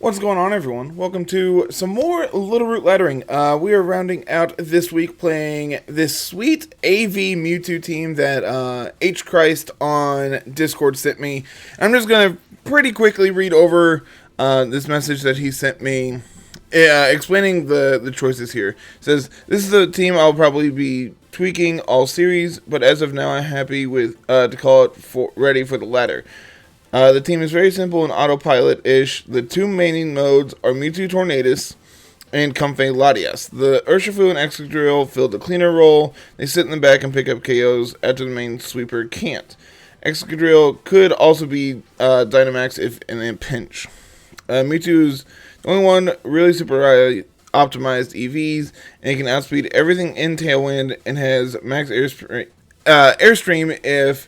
What's going on, everyone? Welcome to some more Littleroot Laddering. We are rounding out this week playing this sweet AV Mewtwo team that H. Christ on Discord sent me. I'm just going to pretty quickly read over this message that he sent me, explaining the choices here. It says, this is a team I'll probably be tweaking all series, but as of now I'm happy with to call it ready for the ladder. The team is very simple and autopilot-ish. The two main modes are Mewtwo Tornadus and Comfey Latias. The Urshifu and Excadrill fill the cleaner role. They sit in the back and pick up KOs after the main sweeper can't. Excadrill could also be Dynamax if in a pinch. Mewtwo is the only one really super optimized EVs, and it can outspeed everything in Tailwind and has max Airstream if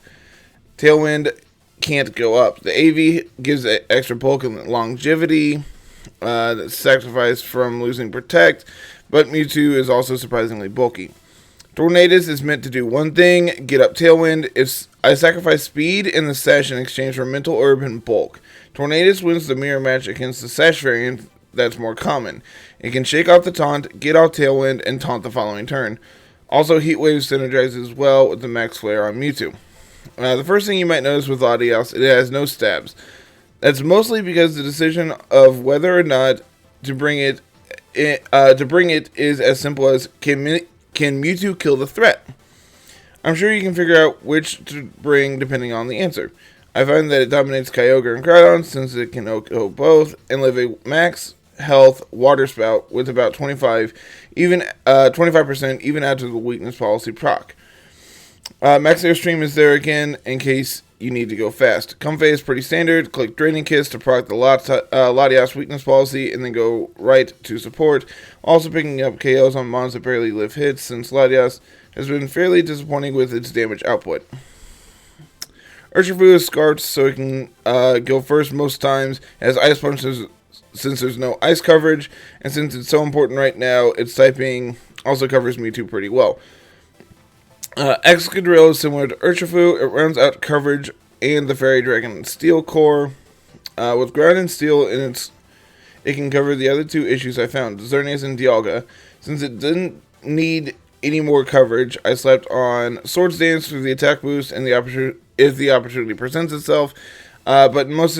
Tailwind can't go up. The AV gives extra bulk and longevity, that's sacrificed from losing Protect, but Mewtwo is also surprisingly bulky. Tornadus is meant to do one thing, get up Tailwind. If I sacrifice speed in the Sash in exchange for Mental Herb and bulk. Tornadus wins the mirror match against the Sash variant that's more common. It can shake off the taunt, get off Tailwind, and taunt the following turn. Also, Heat Wave synergizes well with the Max Flare on Mewtwo. The first thing you might notice with Latias, it has no stabs. That's mostly because the decision of whether or not to bring it is as simple as can Mewtwo kill the threat? I'm sure you can figure out which to bring depending on the answer. I find that it dominates Kyogre and Groudon since it can OHKO both and live a max health water spout with about 25% even after the weakness policy proc. Max Airstream is there again in case you need to go fast. Comfey is pretty standard. Click Draining Kiss to proc the Latias weakness policy and then go right to support. Also picking up KOs on mons that barely live hits since Latias has been fairly disappointing with its damage output. Urshifu is scarfed so it can go first most times. It has Ice Punch since there's no ice coverage, and since it's so important right now, its typing also covers Mewtwo pretty well. Excadrill is similar to Urshifu. It rounds out coverage and the Fairy Dragon Steel Core. With Ground and Steel it can cover the other two issues I found, Xerneas and Dialga. Since it didn't need any more coverage, I slapped on Swords Dance for the attack boost and if the opportunity presents itself. But in most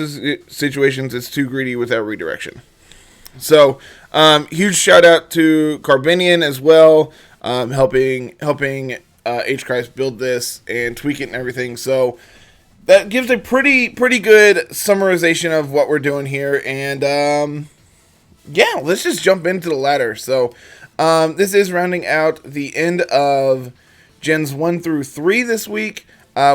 situations, it's too greedy without redirection. So, huge shout out to Carbinian as well, helping H. Christ build this and tweak it and everything. So that gives a pretty good summarization of what we're doing here. And yeah, let's just jump into the ladder. So this is rounding out the end of Gens 1 through 3 this week.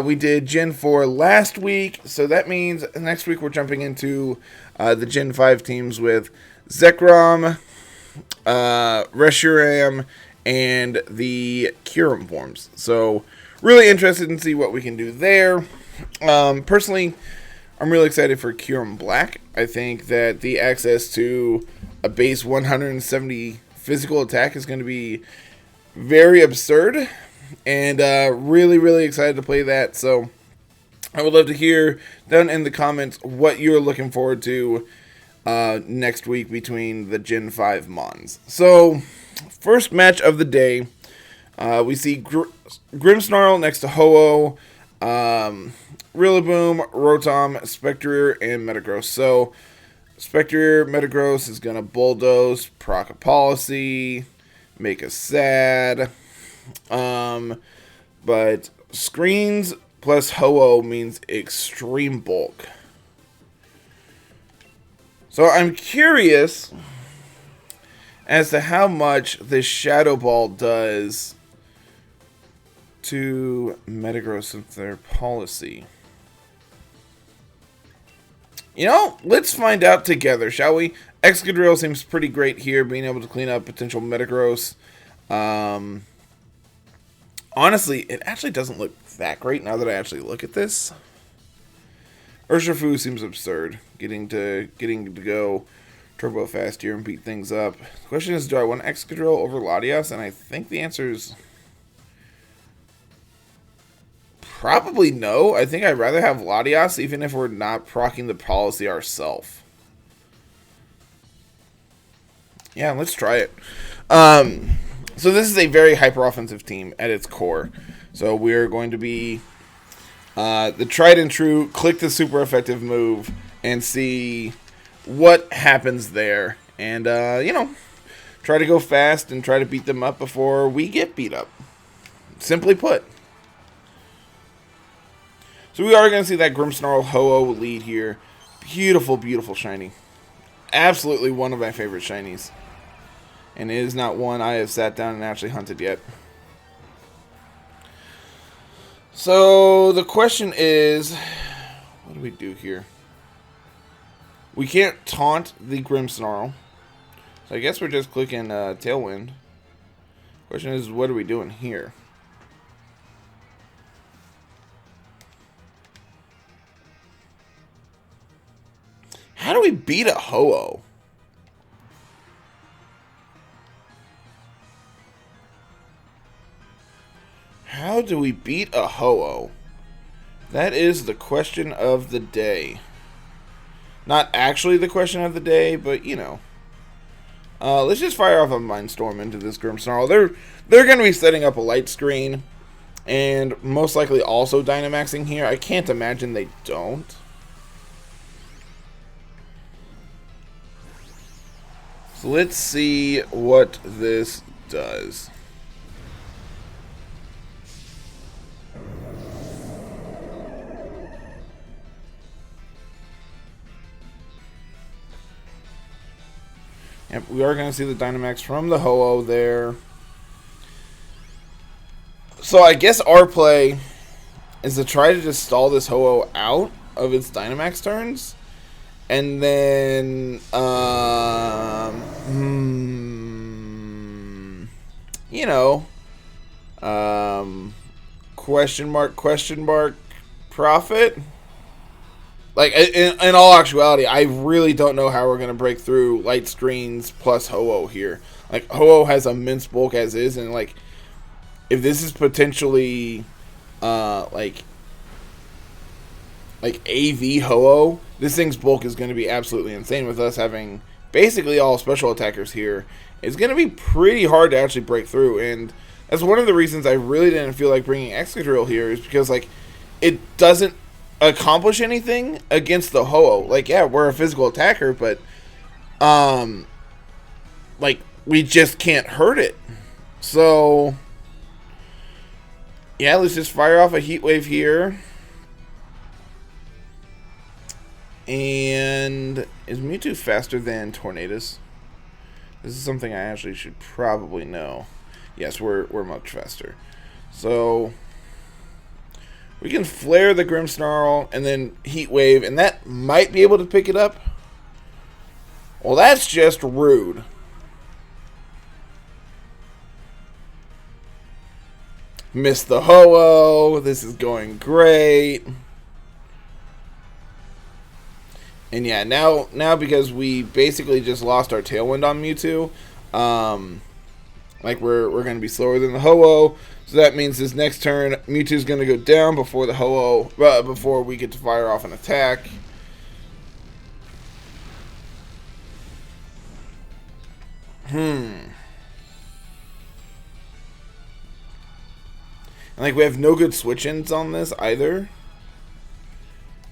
We did Gen 4 last week, so that means next week we're jumping into the Gen 5 teams with Zekrom, Reshiram, and the Kyurem forms. So, really interested in see what we can do there. Personally, I'm really excited for Kyurem Black. I think that the access to a base 170 physical attack is going to be very absurd. And really excited to play that. So, I would love to hear down in the comments what you're looking forward to next week between the Gen 5 Mons. So, first match of the day, we see Grimmsnarl next to Ho-Oh, Rillaboom, Rotom, Spectrier, and Metagross. So, Spectrier, Metagross is going to bulldoze, proc a policy, make us sad. But screens plus Ho-Oh means extreme bulk. So I'm curious as to how much this Shadow Ball does to Metagross of their policy. You know, let's find out together, shall we? Excadrill seems pretty great here, being able to clean up potential Metagross. Honestly, it actually doesn't look that great now that I actually look at this. Urshifu seems absurd, getting to go turbo fast here and beat things up. The question is, do I want Excadrill over Latias? And I think the answer is probably no. I think I'd rather have Latias, even if we're not proccing the policy ourselves. Yeah, let's try it. So this is a very hyper-offensive team at its core. So we're going to be the tried and true, click the super effective move and see what happens there. And, try to go fast and try to beat them up before we get beat up. Simply put. So we are going to see that Grimmsnarl Ho-Oh lead here. Beautiful, beautiful shiny. Absolutely one of my favorite shinies. And it is not one I have sat down and actually hunted yet. So the question is, what do we do here? We can't taunt the Grimmsnarl. So I guess we're just clicking Tailwind. Question is, what are we doing here? How do we beat a Ho-Oh? How do we beat a Ho-Oh? That is the question of the day. Not actually the question of the day, but you know. Let's just fire off a Mindstorm into this Grimmsnarl. They're going to be setting up a light screen. And most likely also Dynamaxing here. I can't imagine they don't. So let's see what this does. Yep, we are going to see the Dynamax from the Ho-Oh there. So I guess our play is to try to just stall this Ho-Oh out of its Dynamax turns. And then, question mark, profit. Like, in all actuality, I really don't know how we're going to break through light screens plus Ho-Oh here. Like, Ho-Oh has immense bulk as is, and, like, if this is potentially, like AV Ho-Oh, this thing's bulk is going to be absolutely insane with us having basically all special attackers here. It's going to be pretty hard to actually break through, and that's one of the reasons I really didn't feel like bringing Excadrill here is because, like, it doesn't accomplish anything against the Ho-Oh. Like, yeah, we're a physical attacker, but, like, we just can't hurt it. So, yeah, let's just fire off a Heat Wave here. And is Mewtwo faster than Tornadus? This is something I actually should probably know. Yes, we're much faster. So we can flare the Grimmsnarl and then Heat Wave, and that might be able to pick it up. Well, that's just rude. Missed the Ho-Oh. This is going great. And yeah, now because we basically just lost our Tailwind on Mewtwo, like we're going to be slower than the Ho-Oh, so that means this next turn Mewtwo's going to go down before the Ho-Oh, before we get to fire off an attack. And like we have no good switch-ins on this either.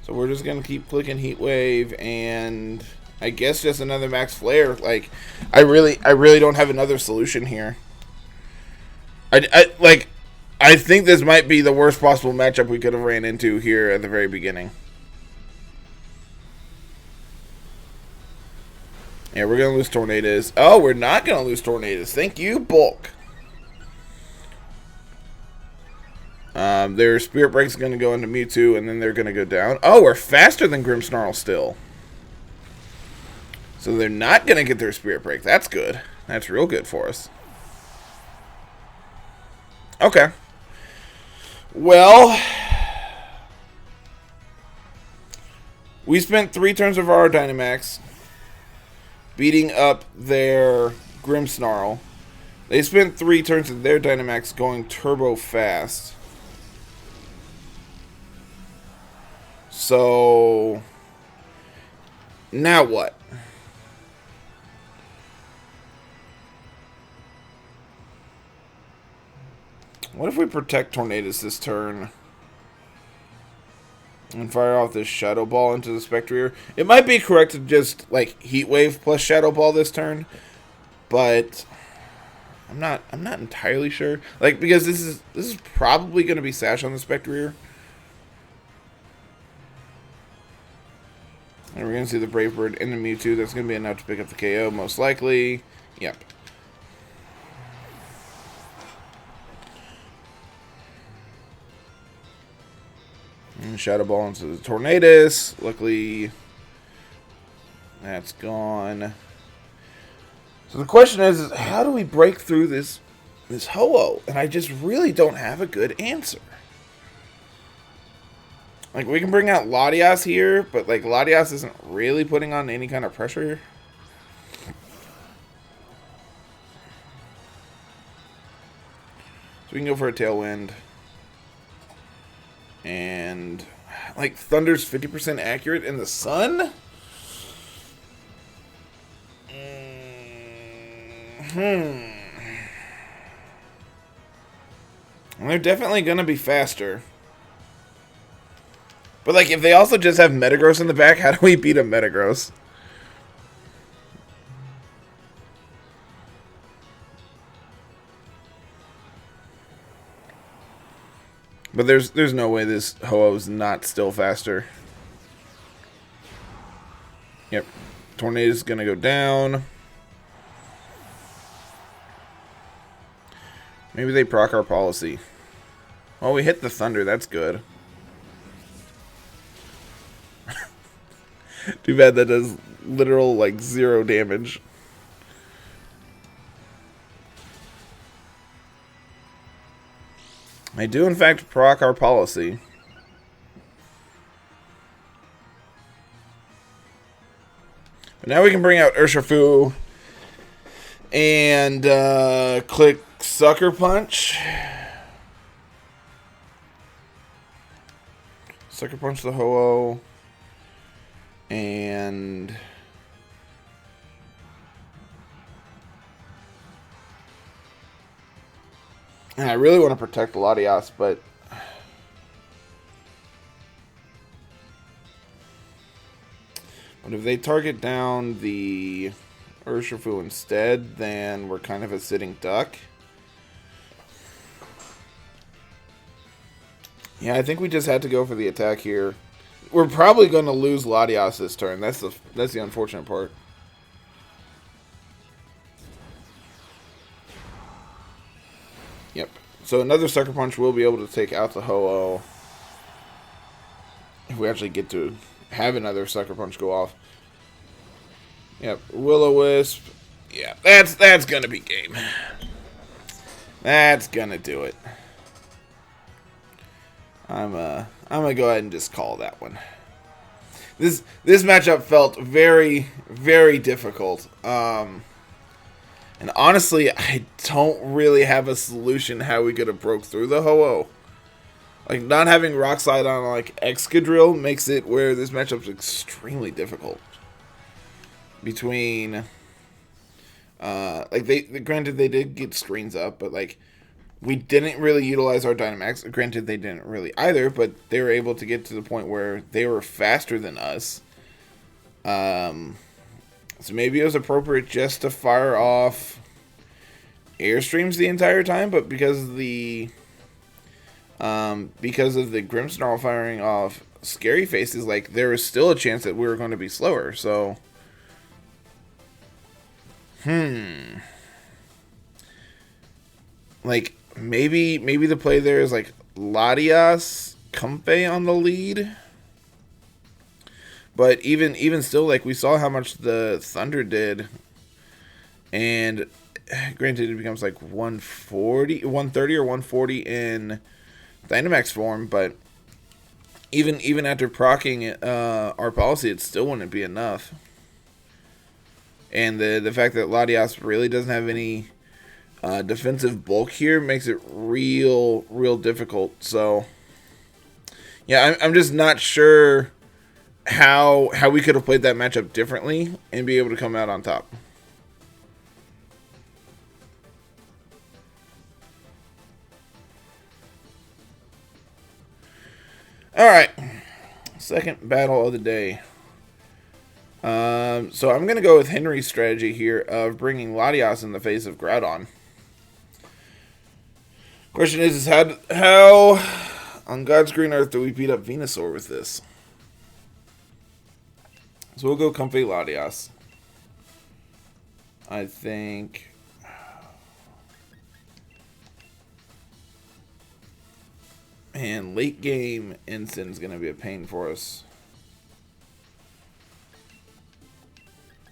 So we're just going to keep clicking Heat Wave and I guess just another Max Flare. Like, I really don't have another solution here. I think this might be the worst possible matchup we could have ran into here at the very beginning. Yeah, we're going to lose Tornadus. Oh, we're not going to lose Tornadus. Thank you, Bulk. Their Spirit Break's going to go into Mewtwo, and then they're going to go down. Oh, we're faster than Grimmsnarl still. So they're not going to get their Spirit Break. That's good. That's real good for us. Okay. Well, we spent 3 turns of our Dynamax beating up their Grimmsnarl. They spent 3 turns of their Dynamax going turbo fast. So, now what? What if we protect Tornadus this turn and fire off this Shadow Ball into the Spectrier? It might be correct to just like Heat Wave plus Shadow Ball this turn, but I'm not entirely sure. Like, because this is probably going to be Sash on the Spectrier. And we're going to see the Brave Bird and the Mewtwo. That's going to be enough to pick up the KO, most likely. Yep. And Shadow Ball into the Tornadus. Luckily, that's gone. So the question is how do we break through this Ho-Oh? And I just really don't have a good answer. Like, we can bring out Latias here, but, like, Latias isn't really putting on any kind of pressure. So we can go for a Tailwind. And, like, Thunder's 50% accurate in the sun? And they're definitely going to be faster. But, like, if they also just have Metagross in the back, how do we beat a Metagross? But there's no way this Ho-Oh is not still faster. Yep. Tornado's going to go down. Maybe they proc our policy. Well, we hit the Thunder. That's good. Too bad that does literal, like, 0 damage. I do, in fact, proc our policy. But now we can bring out Urshifu and click Sucker Punch. Sucker Punch the Ho-Oh. And I really want to protect Latias, but if they target down the Urshifu instead, then we're kind of a sitting duck. Yeah, I think we just had to go for the attack here. We're probably going to lose Latias this turn. That's the unfortunate part. Yep. So another Sucker Punch will be able to take out the Ho-Oh. If we actually get to have another Sucker Punch go off. Yep. Will-O-Wisp. Yeah, that's going to be game. That's going to do it. I'm gonna go ahead and just call that one. This matchup felt very, very difficult. And honestly, I don't really have a solution how we could have broke through the Ho-Oh. Like, not having Rock Slide on like Excadrill makes it where this matchup's extremely difficult. Between like granted they did get screens up, but like we didn't really utilize our Dynamax. Granted, they didn't really either, but they were able to get to the point where they were faster than us. So maybe it was appropriate just to fire off Airstreams the entire time, but because of the Grimmsnarl firing off Scary Faces, like, there was still a chance that we were going to be slower, so... Like, maybe the play there is like Latias, Comfey on the lead. But even still, like, we saw how much the Thunder did. And granted, it becomes like 130 or 140 in Dynamax form, but even after proccing our policy, it still wouldn't be enough. And the fact that Latias really doesn't have any defensive bulk here makes it real difficult. So yeah, I'm just not sure how we could have played that matchup differently and be able to come out on top. Alright. Second battle of the day. So I'm going to go with Henry's strategy here of bringing Latias in the face of Groudon. Question is how on God's green earth do we beat up Venusaur with this? So we'll go Comfy Latias. I think... And late game Instin's going to be a pain for us.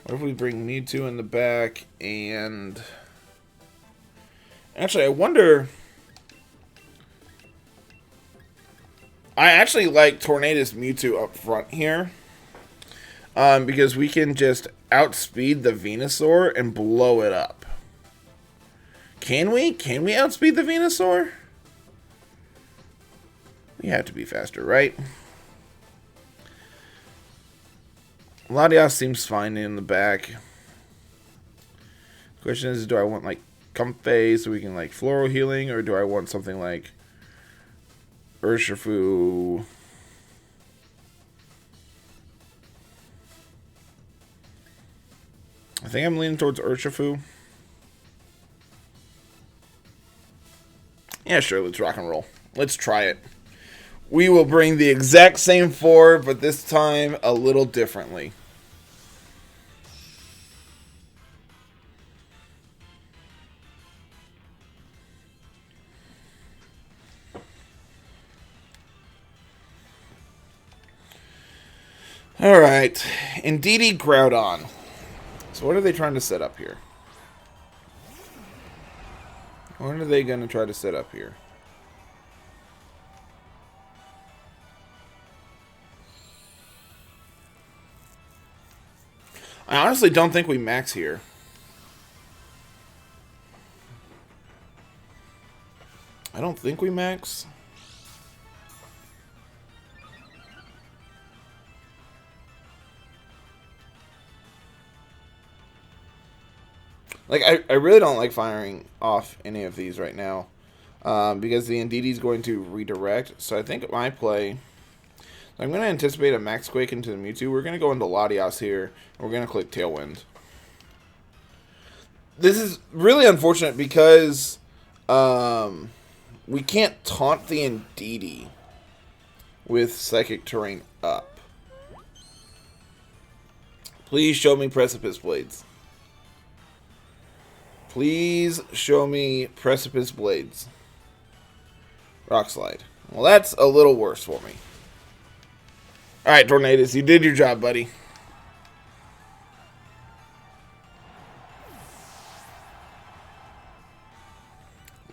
What if we bring Mewtwo in the back and... Actually, I wonder... I actually like Tornadus Mewtwo up front here. Because we can just outspeed the Venusaur and blow it up. Can we? Can we outspeed the Venusaur? We have to be faster, right? Latias seems fine in the back. Question is, do I want like Comfey so we can like floral healing, or do I want something like Urshifu? I think I'm leaning towards Urshifu. Yeah, sure, let's rock and roll. Let's try it. We will bring the exact same 4, but this time a little differently. Alright, Indeedee Groudon. So what are they trying to set up here? What are they going to try to set up here? I honestly don't think we max here. I don't think we max. Like, I really don't like firing off any of these right now. Because the Indeedee is going to redirect. So I think my play... I'm going to anticipate a Max Quake into the Mewtwo. We're going to go into Latias here. And we're going to click Tailwind. This is really unfortunate because we can't taunt the Indeedee with Psychic Terrain up. Please show me Precipice Blades. Please show me Precipice Blades. Rock Slide. Well, that's a little worse for me. Alright, Tornadus, you did your job, buddy.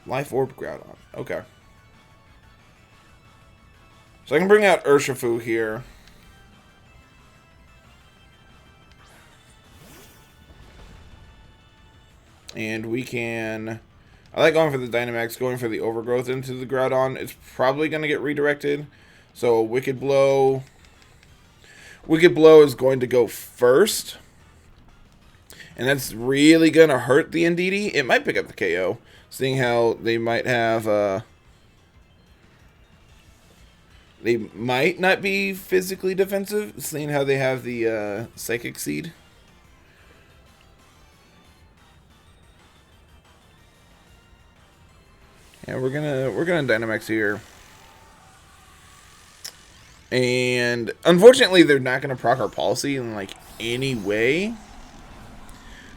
Life Orb Groudon. Okay. So I can bring out Urshifu here. And we can... I like going for the Dynamax, going for the Overgrowth into the Groudon. It's probably going to get redirected. So Wicked Blow... Wicked Blow is going to go first. And that's really going to hurt the Indeedee. It might pick up the KO. Seeing how they might have... they might not be physically defensive. Seeing how they have the Psychic Seed. Yeah, we're gonna Dynamax here. And unfortunately, they're not going to proc our policy in like any way.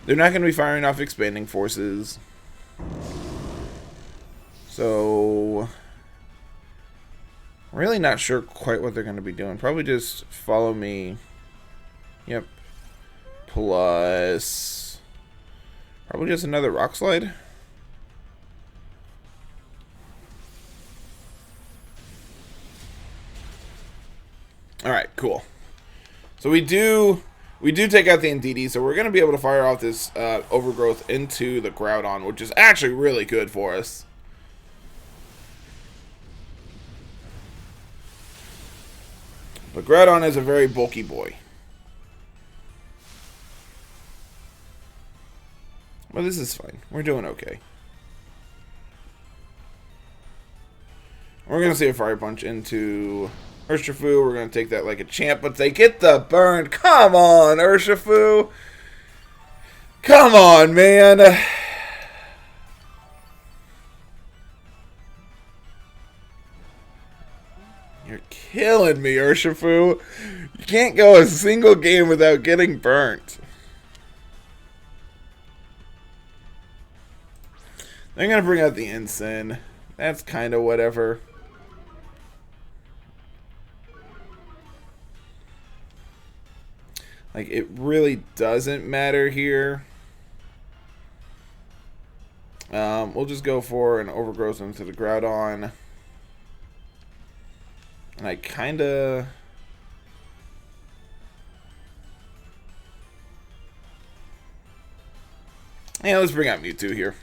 They're not going to be firing off Expanding Forces. So, really not sure quite what they're going to be doing. Probably just follow me. Yep. Plus, probably just another Rock Slide. Alright, cool. So we do take out the Indeedee, so we're going to be able to fire off this Overgrowth into the Groudon, which is actually really good for us. But Groudon is a very bulky boy. Well, this is fine. We're doing okay. We're going to see a Fire Punch into Urshifu, we're going to take that like a champ, but they get the burn. Come on, Urshifu. Come on, man. You're killing me, Urshifu. You can't go a single game without getting burnt. They're going to bring out the Ensign. That's kind of whatever. Like, it really doesn't matter here. We'll just go for an Overgrowth into the Groudon. And I kind of... Yeah, let's bring out Mewtwo here.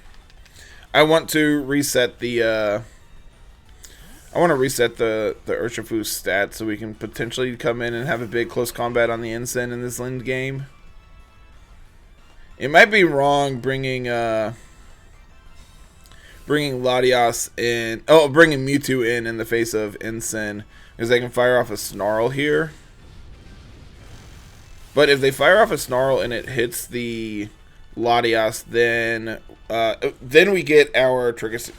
I want to reset the... I want to reset the Urshifu's stats so we can potentially come in and have a big close combat on the Ensign in this end game. It might be wrong bringing Latias in, bringing Mewtwo in the face of Ensign, because they can fire off a Snarl here. But if they fire off a Snarl and it hits the Latias, then we get our triggers.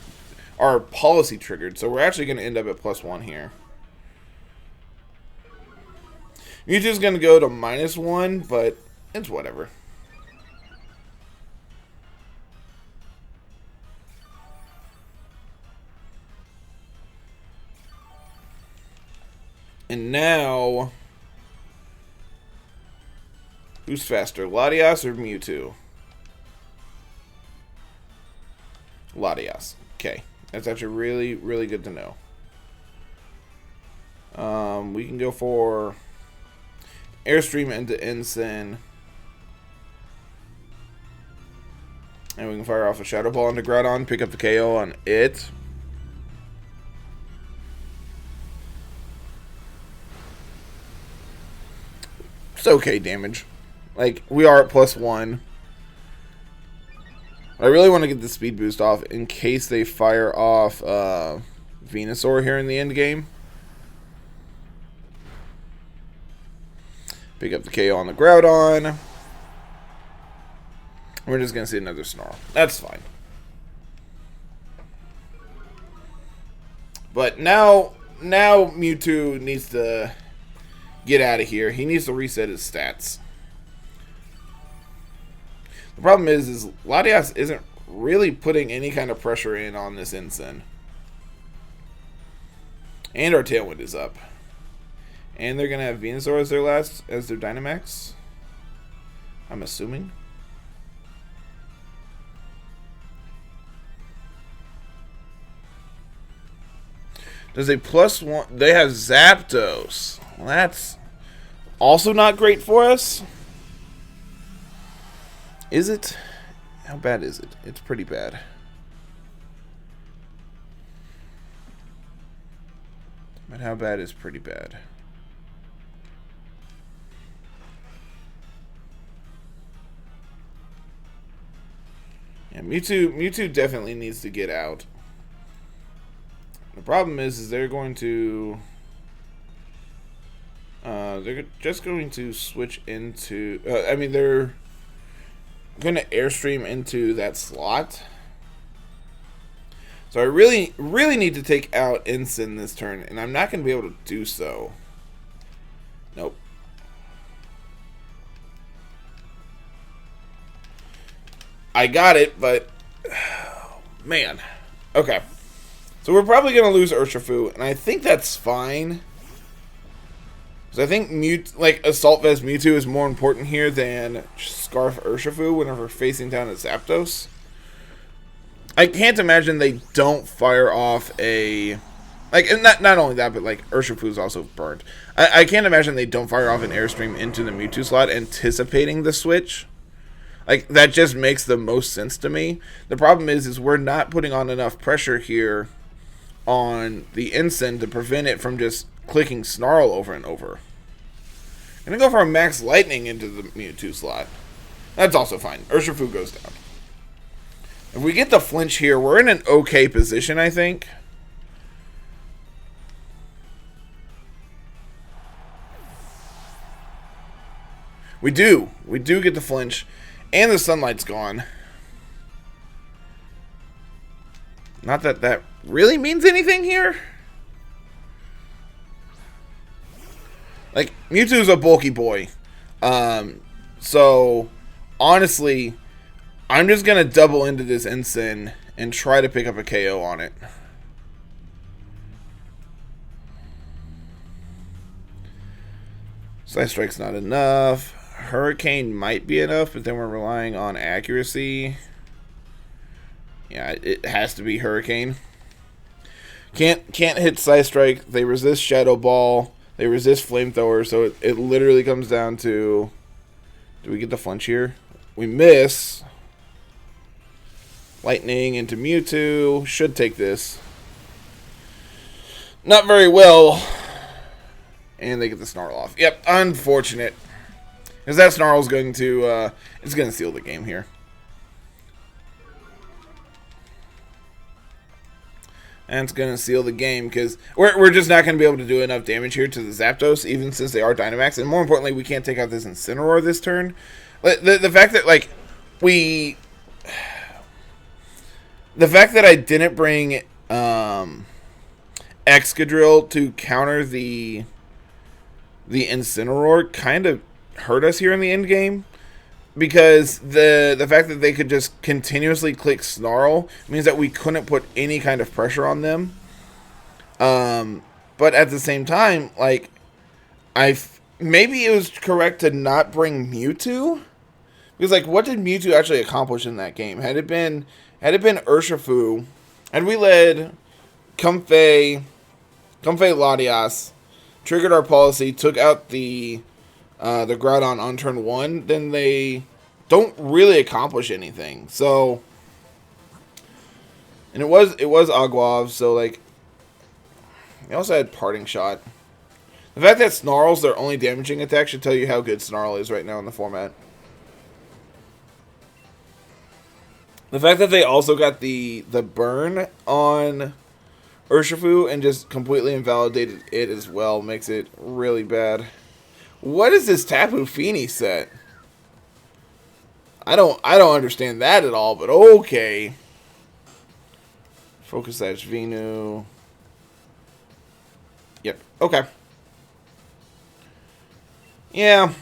Our policy triggered, so we're actually going to end up at +1 here. Mewtwo's going to go to -1, but it's whatever. And now, who's faster, Latias or Mewtwo? Latias. Okay. That's actually really, really good to know. We can go for Airstream into Ensign. And we can fire off a Shadow Ball into Groudon, pick up the KO on it. It's okay damage. Like, we are at +1. I really want to get the speed boost off in case they fire off Venusaur here in the end game. Pick up the KO on the Groudon. We're just going to see another Snarl. That's fine. But now Mewtwo needs to get out of here. He needs to reset his stats. The problem is Latias isn't really putting any kind of pressure in on this Ensign. And our Tailwind is up. And they're going to have Venusaur as their Dynamax. I'm assuming. Does a +1... They have Zapdos. Well, that's also not great for us. Is it? How bad is it? It's pretty bad. But how bad is pretty bad? Yeah, Mewtwo definitely needs to get out. The problem is they're going to... they're just going to switch into... I mean, they're going to Airstream into that slot. So I really need to take out Ensign this turn, and I'm not going to be able to do so. Nope. I got it, but... man. Okay. So we're probably going to lose Urshifu, and I think that's fine. Because I think Assault Vest Mewtwo is more important here than Scarf Urshifu whenever facing down a Zapdos. I can't imagine they don't fire off a... and not only that, but Urshifu is also burnt. I can't imagine they don't fire off an Airstream into the Mewtwo slot anticipating the switch. That just makes the most sense to me. The problem is we're not putting on enough pressure here on the Ensign to prevent it from just clicking Snarl over and over. I'm going to go for a Max Lightning into the Mewtwo slot. That's also fine. Urshifu goes down. If we get the flinch here, we're in an okay position, I think. We do. We do get the flinch. And the sunlight's gone. Not that that really means anything here. Like, Mewtwo's a bulky boy. So, honestly, I'm just going to double into this Ensign and try to pick up a KO on it. Side Strike's not enough. Hurricane might be enough, but then we're relying on accuracy. Yeah, it has to be Hurricane. Can't hit Side Strike. They resist Shadow Ball. They resist Flamethrower, so it literally comes down to... Do we get the flinch here? We miss. Lightning into Mewtwo. Should take this. Not very well. And they get the Snarl off. Yep, unfortunate. Because that Snarl's going to... it's going to seal the game here. And it's going to seal the game because we're just not going to be able to do enough damage here to the Zapdos, even since they are Dynamax. And more importantly, we can't take out this Incineroar this turn. The fact that, like, the fact that I didn't bring Excadrill to counter the Incineroar kind of hurt us here in the end game. Because the fact that they could just continuously click Snarl means that we couldn't put any kind of pressure on them. But at the same time, like, maybe it was correct to not bring Mewtwo. Because, like, what did Mewtwo actually accomplish in that game? Had it been Urshifu, had we led Comfey Latias, triggered our policy, took out the Groudon on turn 1, then they don't really accomplish anything. So, and it was Aguav, so, like, they also had Parting Shot. The fact that Snarl's their only damaging attack should tell you how good Snarl is right now in the format. The fact that they also got the burn on Urshifu and just completely invalidated it as well makes it really bad. What is this Tapu Fini set? I don't understand that at all, but okay. Focus Edge Venu. Yep, okay. Yeah.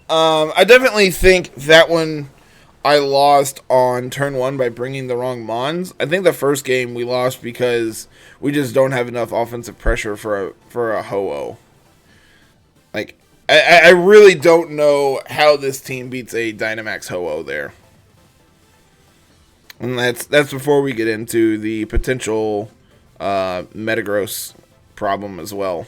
I definitely think that one I lost on turn 1 by bringing the wrong Mons. I think the first game we lost because we just don't have enough offensive pressure for a Ho-Oh. Like, I really don't know how this team beats a Dynamax Ho-Oh there. And that's before we get into the potential Metagross problem as well.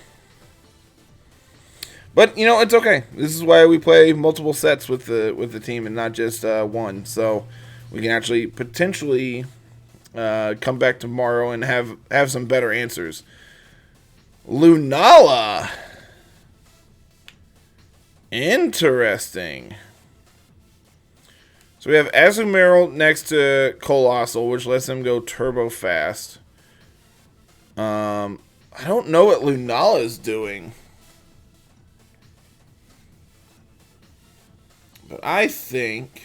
But, you know, it's okay. This is why we play multiple sets with the team and not just one. So we can actually potentially come back tomorrow and have some better answers. Lunala. Interesting. So we have Azumarill next to Colossal, which lets him go turbo fast. I don't know what Lunala is doing. But I think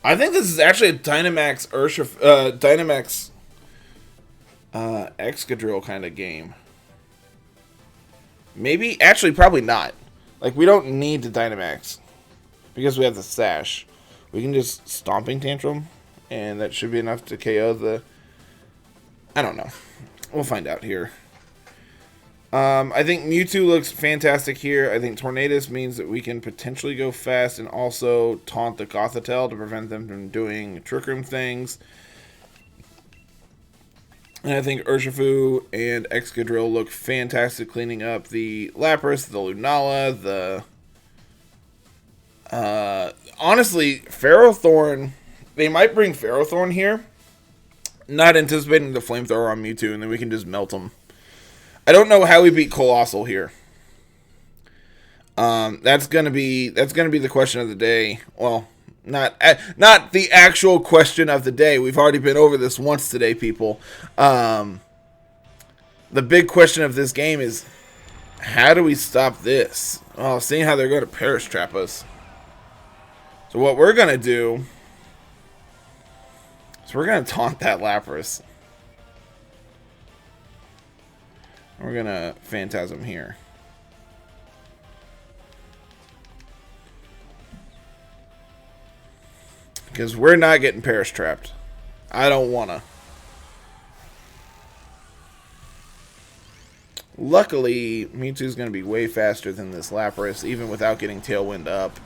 this is actually a Dynamax Dynamax Excadrill kind of game. Maybe, actually, probably not. Like, we don't need the Dynamax because we have the Sash. We can just Stomping Tantrum, and that should be enough to KO the... I don't know. We'll find out here. I think Mewtwo looks fantastic here. I think Tornadus means that we can potentially go fast and also taunt the Gothitelle to prevent them from doing Trick Room things. And I think Urshifu and Excadrill look fantastic cleaning up the Lapras, the Lunala, the... honestly, Ferrothorn... They might bring Ferrothorn here. Not anticipating the Flamethrower on Mewtwo, and then we can just melt him. I don't know how we beat Colossal here. That's gonna be the question of the day. Well, not the actual question of the day. We've already been over this once today, people. The big question of this game is, How do we stop this? Oh, seeing how they're going to Perish Trap us. So what we're going to do is we're going to taunt that Lapras. We're going to Phantasm here. Because we're not getting Perish Trapped. I don't want to. Luckily, Mewtwo's going to be way faster than this Lapras, even without getting Tailwind up.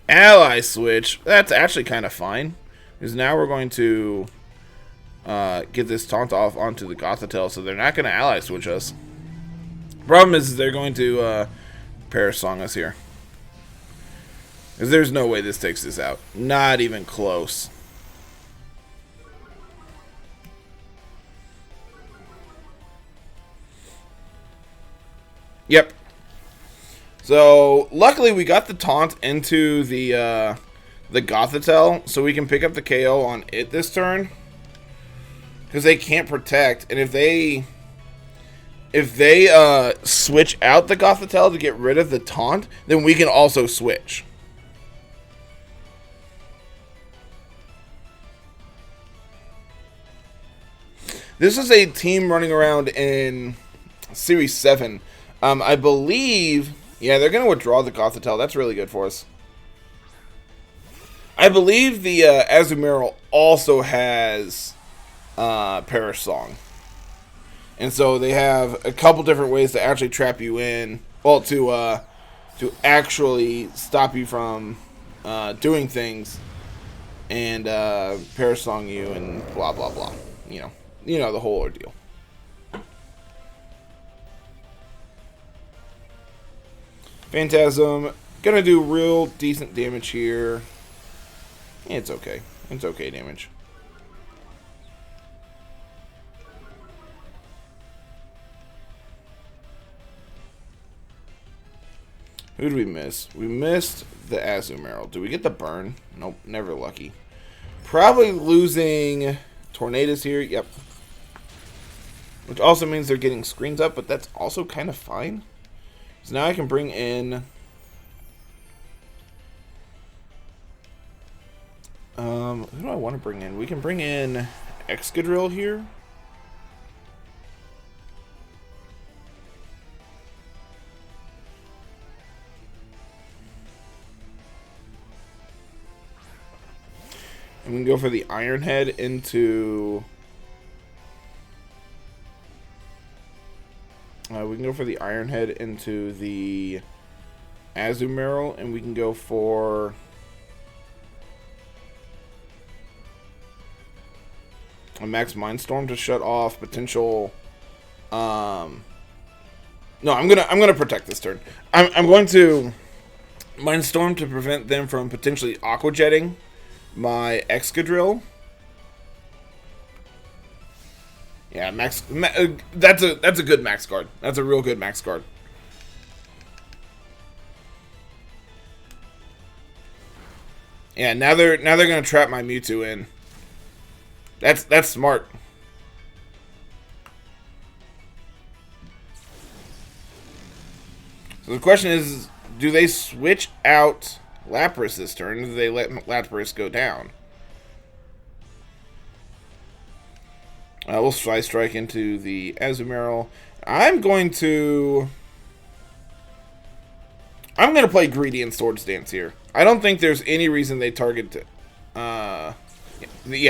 Ally switch. That's actually kind of fine. Because now we're going to get this taunt off onto the Gothitelle, so they're not going to ally switch us. Problem is they're going to Perish Song us here. Because there's no way this takes this out. Not even close. Yep. So, luckily we got the taunt into the Gothitelle, so we can pick up the KO on it this turn. Because they can't protect, and if they switch out the Gothitelle to get rid of the taunt, then we can also switch. This is a team running around in Series 7. I believe... Yeah, they're going to withdraw the Gothitelle. That's really good for us. I believe the Azumarill also has Perish Song. And so they have a couple different ways to actually trap you in. Well, to actually stop you from doing things. And Perish Song you and blah, blah, blah. You know the whole ordeal. Phantasm, gonna do real decent damage here. It's okay. It's okay damage. Who did we miss? We missed the Azumarill. Did we get the burn? Nope, never lucky. Probably losing Tornadus here. Yep. Which also means they're getting screens up, but that's also kind of fine. So now I can bring in... who do I want to bring in? We can bring in Excadrill here. And we can go for the Iron Head into... we can go for the Iron Head into the Azumarill, and we can go for... a Max Mindstorm to shut off potential... No, I'm gonna protect this turn. I'm going to Mindstorm to prevent them from potentially Aqua Jetting my Excadrill. Yeah, that's a good max guard. That's a real good max guard. Yeah, now they're gonna trap my Mewtwo in. That's smart. So the question is, do they switch out Lapras this turn? Do they let Lapras go down? We'll Sky Strike into the Azumarill. I'm going to play Greedy and Swords Dance here. I don't think there's any reason they target... yeah,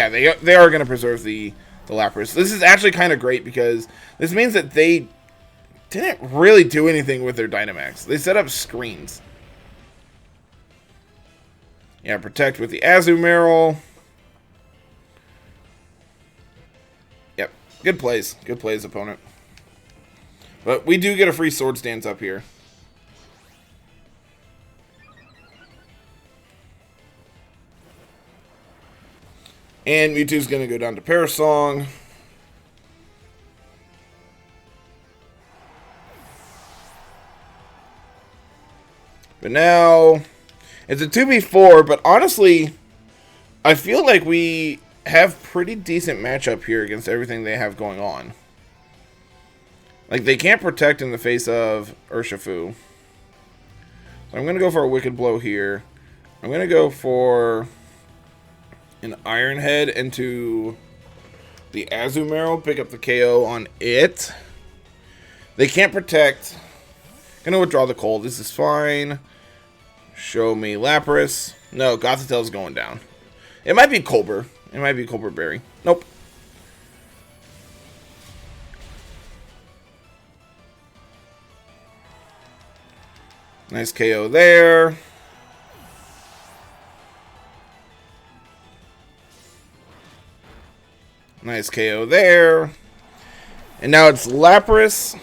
they are going to preserve the Lapras. This is actually kind of great because this means that they didn't really do anything with their Dynamax. They set up screens. Yeah, protect with the Azumarill. Yep, good plays. Good plays, opponent. But we do get a free Swords Dance up here. And Mewtwo's going to go down to Perish Song. But now, it's a 2v4, but honestly, I feel like we have pretty decent matchup here against everything they have going on. Like, they can't protect in the face of Urshifu. So I'm going to go for a Wicked Blow here. I'm going to go for an Iron Head into the Azumarill. Pick up the KO on it. They can't protect. Going to withdraw the Cold. This is fine. Show me Lapras. No, Gothitel's going down. It might be Colbur. It might be Colbur Berry. Nope. Nice KO there. Nice KO there. And now it's Lapras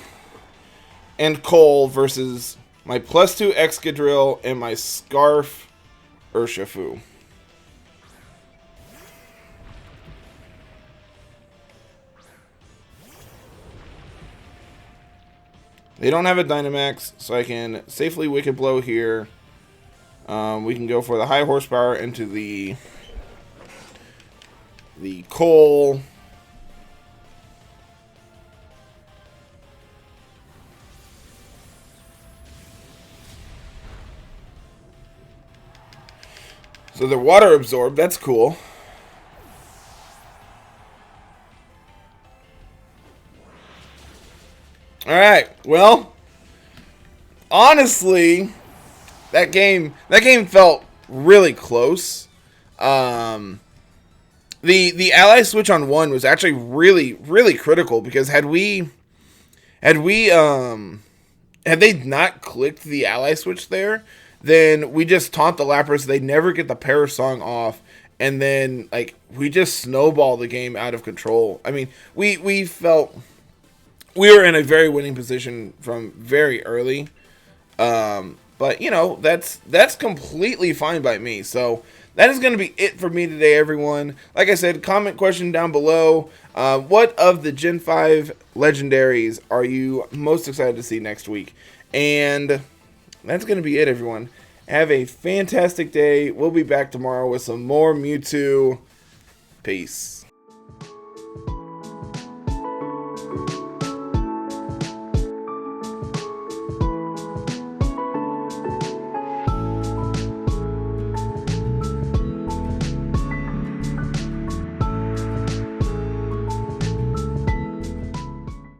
and Cole versus my +2 Excadrill and my Scarf Urshifu. They don't have a Dynamax, so I can safely Wicked Blow here. We can go for the high horsepower into the Coal. So they're water absorbed. That's cool. Alright, well, honestly, that game felt really close. The ally switch on 1 was actually really critical, because had they not clicked the ally switch there, then we just taunt the Lapras, they never get the Parasong Song off, and then like we just snowball the game out of control. I mean, we felt we were in a very winning position from very early. But, you know, that's completely fine by me. So that is going to be it for me today, everyone. Like I said, comment question down below. What of the Gen 5 legendaries are you most excited to see next week? And that's going to be it, everyone. Have a fantastic day. We'll be back tomorrow with some more Mewtwo. Peace.